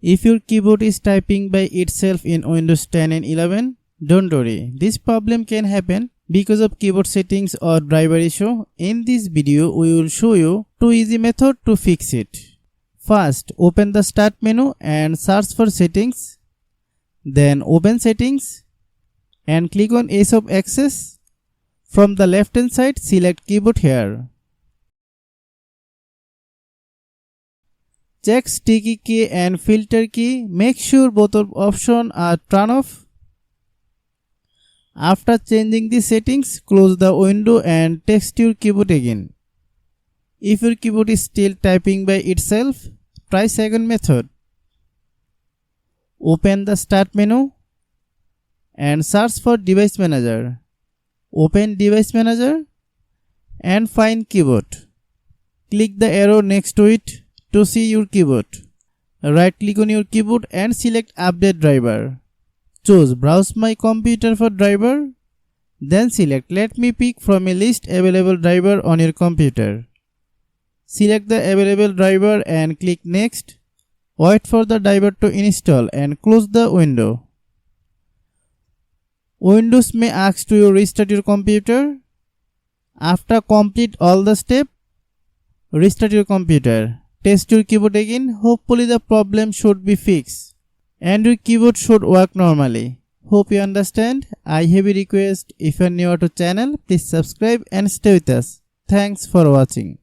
If your keyboard is typing by itself in Windows 10 and 11, don't worry, this problem can happen because of keyboard settings or driver issue. In this video, we will show you 2 easy methods to fix it. First, open the Start menu and search for Settings. Then open Settings and click on Ease of Access. From the left hand side, select Keyboard here. Check Sticky key and Filter key. Make sure both of options are turned off. After changing the settings, close the window and text your keyboard again. If your keyboard is still typing by itself, try second method. Open the Start menu and search for Device Manager. Open Device Manager and find Keyboard. Click the arrow next to it to see your keyboard. Right click on your keyboard and select Update Driver. Choose Browse My Computer for driver. Then select Let me pick from a list available driver on your computer. Select the available driver and click Next. Wait for the driver to install and close the window. Windows may ask you to restart your computer. After complete all the steps, restart your computer. Test your keyboard again. Hopefully the problem should be fixed and your keyboard should work normally. Hope you understand. I have a request. If you are new to channel, please subscribe and stay with us. Thanks for watching.